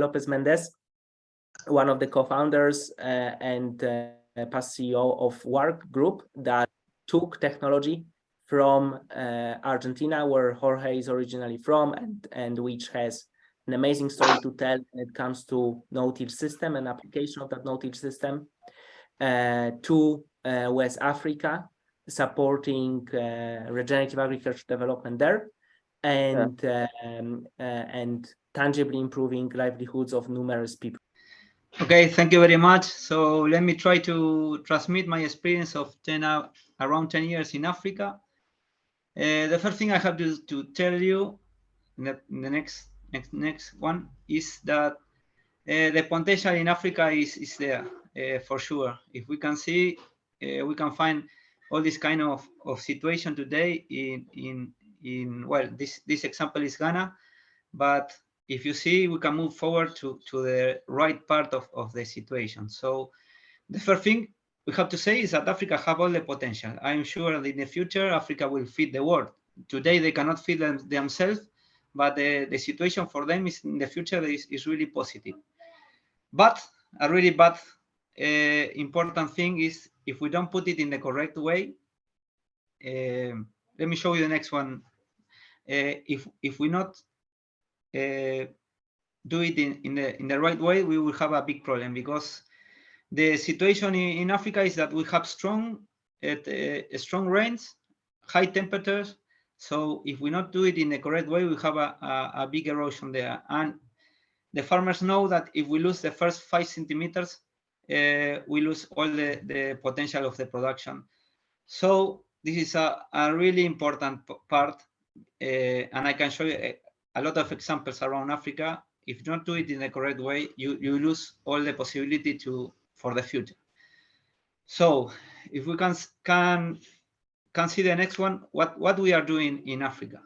Lopez Mendez, one of the co-founders and past CEO of WARC Group, that took technology from Argentina, where Jorge is originally from, and which has an amazing story to tell when it comes to no-till system and application of that no-till system, to West Africa, supporting regenerative agriculture development there, and tangibly improving livelihoods of numerous people. Okay, thank you very much. So let me try to transmit my experience of around 10 years in Africa. The first thing I have to tell you in the next one is that the potential in Africa is there for sure. If we can see, we can find all this kind of situation today in well, this example is Ghana, but if you see, we can move forward to the right part of the situation. So the first thing we have to say is that Africa have all the potential. I'm sure that in the future, Africa will feed the world. Today, they cannot feed themselves, but the situation for them is in the future is really positive. But a really bad important thing is if we don't put it in the correct way. Let me show you the next one. If we not do it in the right way, we will have a big problem, because the situation in Africa is that we have strong rains, high temperatures. So if we not do it in the correct way, we have a big erosion there. And the farmers know that if we lose the first 5 centimeters, we lose all the potential of the production. So this is a really important part, and I can show you a lot of examples around Africa. If you don't do it in the correct way, you lose all the possibility for the future. So if we can see the next one, what we are doing in Africa.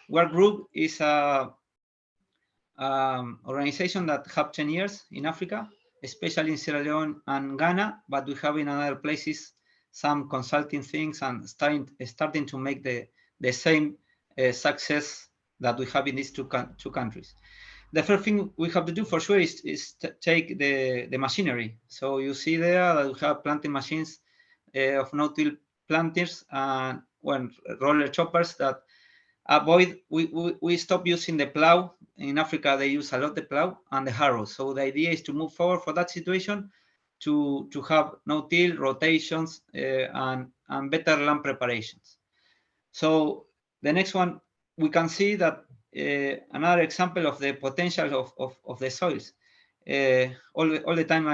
WARC Group is a organization that have 10 years in Africa, especially in Sierra Leone and Ghana, but we have in other places some consulting things and starting to make the same success that we have in these two countries. The first thing we have to do for sure is to take the machinery. So you see there that we have planting machines of no-till planters and roller choppers that avoid, we stop using the plow. In Africa, they use a lot the plow and the harrow. So the idea is to move forward for that situation to have no-till rotations and better land preparations. So the next one, we can see that another example of the potential of the soils. All the time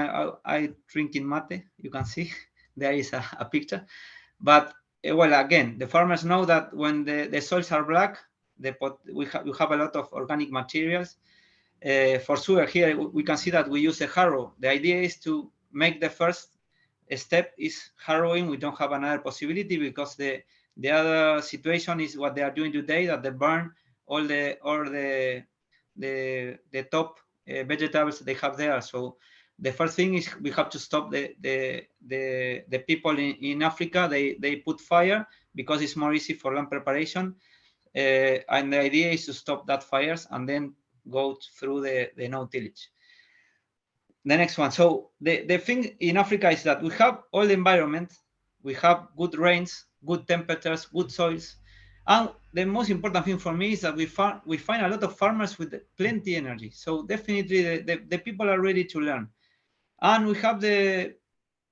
I drink in mate, you can see there is a picture. But well, again, the farmers know that when the soils are black, we have a lot of organic materials. For sure, here we can see that we use a harrow. The idea is to make the first step is harrowing. We don't have another possibility, because the other situation is what they are doing today, that they burn all the top vegetables they have there. So the first thing is we have to stop the people in Africa. They put fire because it's more easy for land preparation, and the idea is to stop that fires and then go through the no-tillage. The next one. So the thing in Africa is that we have all the environment, we have good rains, good temperatures, good soils, and the most important thing for me is that we find a lot of farmers with plenty energy. So definitely the people are ready to learn, and we have the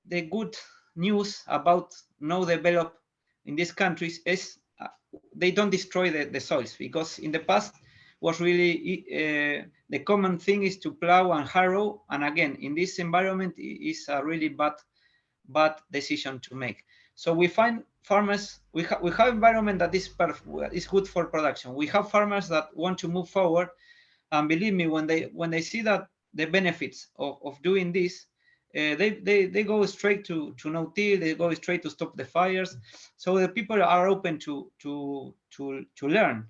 good news about now develop in these countries is they don't destroy the soils, because in the past was really the common thing is to plow and harrow, and again in this environment is a really bad decision to make. So we find farmers, we have environment that is perfect, is good for production. We have farmers that want to move forward, and believe me, when they see that the benefits of doing this, they go straight to no-till. They go straight to stop the fires. So the people are open to learn.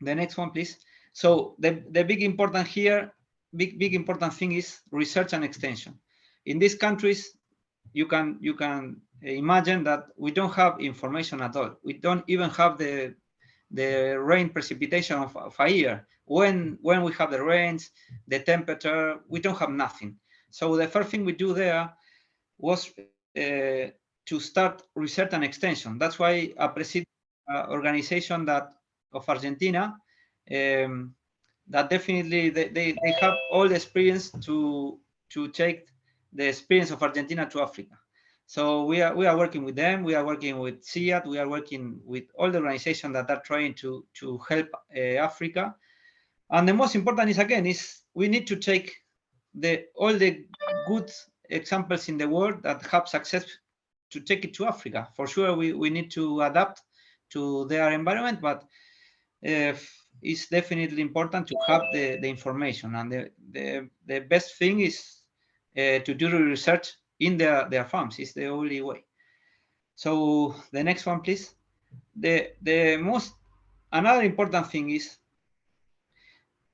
The next one, please. So the big important thing is research and extension. In these countries, you can imagine that we don't have information at all. We don't even have the rain precipitation of a year. when we have the rains, the temperature. We don't have nothing. So the first thing we do there was to start research and extension. That's why a president organization that of Argentina that definitely they have all the experience to take the experience of Argentina to Africa. So we are working with them. We are working with CIAT. We are working with all the organizations that are trying to help Africa. And the most important is, again, is we need to take all the good examples in the world that have success to take it to Africa. For sure, we need to adapt to their environment, but it's definitely important to have the information. And the best thing is to do the research in their farms. Is the only way. So the next one, please. Another important thing is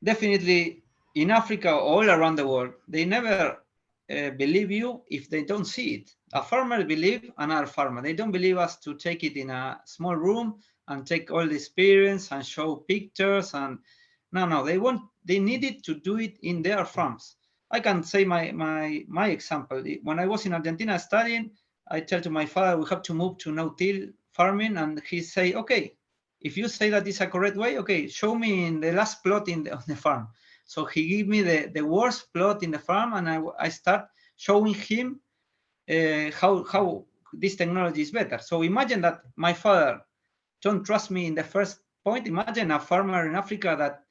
definitely in Africa, all around the world, they never believe you if they don't see it. A farmer believes another farmer. They don't believe us to take it in a small room and take all the experience and show pictures. And no, they needed to do it in their farms. I can say my example. When I was in Argentina studying, I tell to my father we have to move to no-till farming, and he say, okay, if you say that is a correct way, okay, show me in the last plot on the farm. So he gave me the worst plot in the farm, and I start showing him how this technology is better. So imagine that my father don't trust me in the first point. Imagine a farmer in Africa that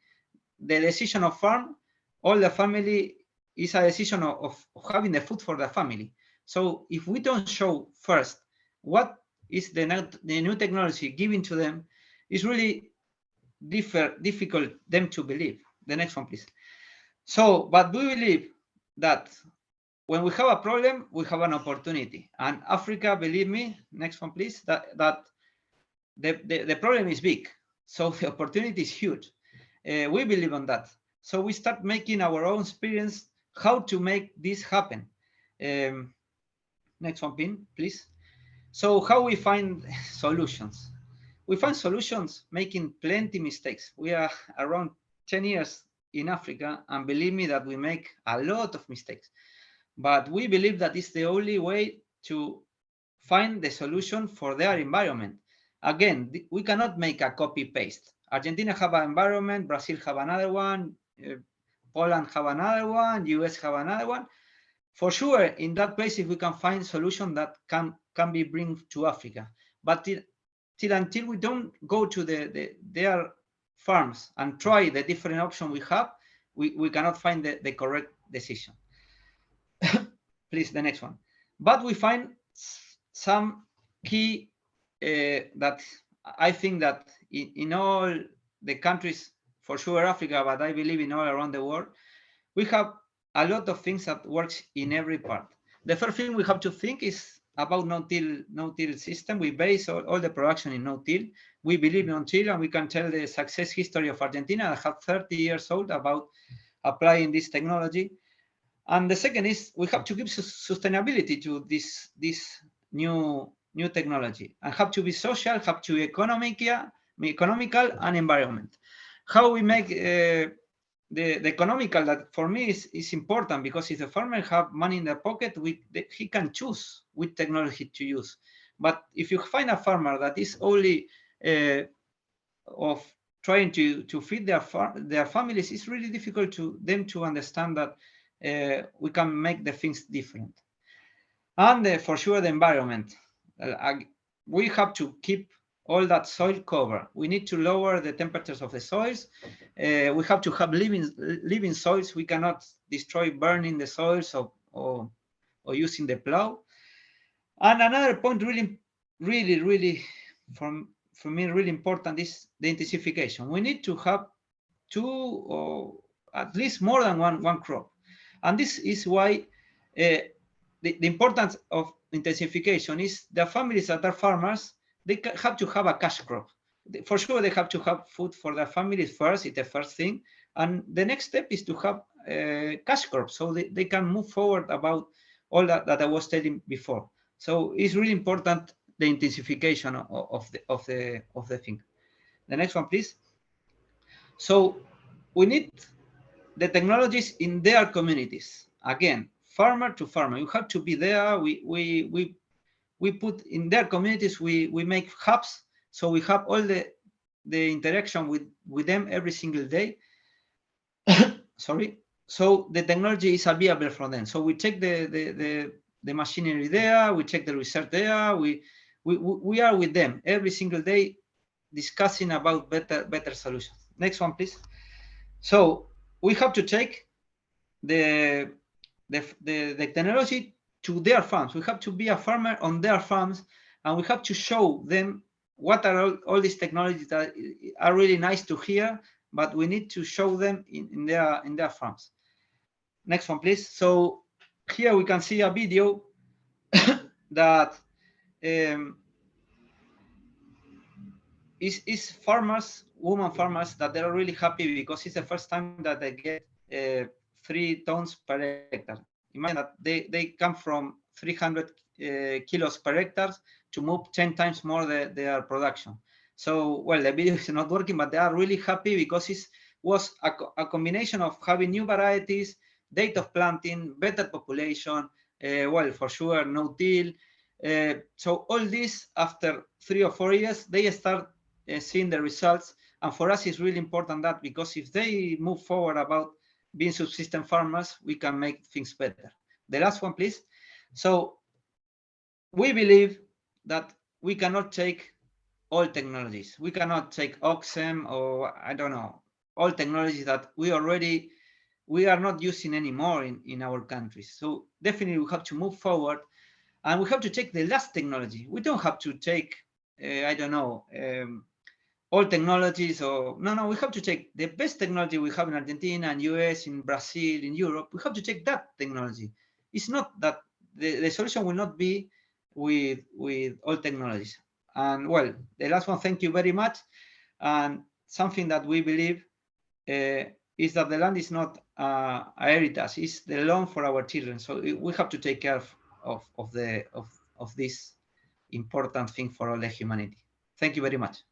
the decision of farm, all the family is a decision of having the food for the family. So if we don't show first what is the new technology given to them, it's really difficult them to believe. The next one, please. So, but we believe that when we have a problem, we have an opportunity. And Africa, believe me, next one, please, that the problem is big. So the opportunity is huge. We believe on that. So we start making our own experience how to make this happen. Next one, please. So how we find solutions? We find solutions making plenty mistakes. We are around 10 years in Africa, and believe me that we make a lot of mistakes. But we believe that is the only way to find the solution for their environment. Again, we cannot make a copy-paste. Argentina have an environment, Brazil have another one, Poland have another one, US have another one. For sure, in that place, if we can find solution that can be bring to Africa. But until we don't go to their farms and try the different option we have, we cannot find the correct decision. Please, the next one. But we find some key that I think that in all the countries, for sure Africa, but I believe in all around the world, we have a lot of things that works in every part. The first thing we have to think is about no-till system. We base all the production in no-till. We believe in no-till, and we can tell the success history of Argentina that have 30 years old about applying this technology. And the second is we have to give sustainability to this new technology, and have to be social, have to be economical and environment. How we make the economical, that for me is important, because if the farmer have money in their pocket, he can choose which technology to use. But if you find a farmer that is only of trying to feed their families, it's really difficult to them to understand that we can make the things different. And for sure the environment. We have to keep all that soil cover. We need to lower the temperatures of the soils. We have to have living soils. We cannot destroy burning the soils or using the plow. And another point really for me really important is the intensification. We need to have 2 or at least more than one crop. And this is why the importance of intensification is the families that are farmers, they have to have a cash crop. For sure, they have to have food for their families first, it's the first thing. And the next step is to have cash crops, so they can move forward about all that I was telling before. So it's really important, the intensification of the thing. The next one, please. So we need the technologies in their communities. Again, farmer to farmer, you have to be there. We put in their communities, we make hubs, so we have all the interaction with them every single day. Sorry. So the technology is available for them. So we check the machinery there, we check the research there, we are with them every single day discussing about better solutions. Next one, please. So we have to take the technology to their farms. We have to be a farmer on their farms, and we have to show them what are all these technologies that are really nice to hear, but we need to show them in their farms. Next one, please. So here we can see a video that is farmers, women farmers, that they're really happy because it's the first time that they get 3 tons per hectare. Imagine that they come from 300 kilos per hectare to move 10 times more their production. So, well, the video is not working, but they are really happy because it was a combination of having new varieties, date of planting, better population, well, for sure, no till. So all this, after 3 or 4 years, they start seeing the results. And for us, it's really important that, because if they move forward about being subsistence farmers, we can make things better. The last one, please. So we believe that we cannot take all technologies. We cannot take Oxen or, I don't know, all technologies that we are not using anymore in our countries. So definitely we have to move forward, and we have to take the last technology. We don't have to take, I don't know, all technologies, or no, we have to take the best technology we have in Argentina and US, in Brazil, in Europe. We have to take that technology. It's not that the solution will not be with all technologies. And well, the last one, thank you very much. And something that we believe is that the land is not a heritage, it's the loan for our children. So we have to take care of this important thing for all the humanity. Thank you very much.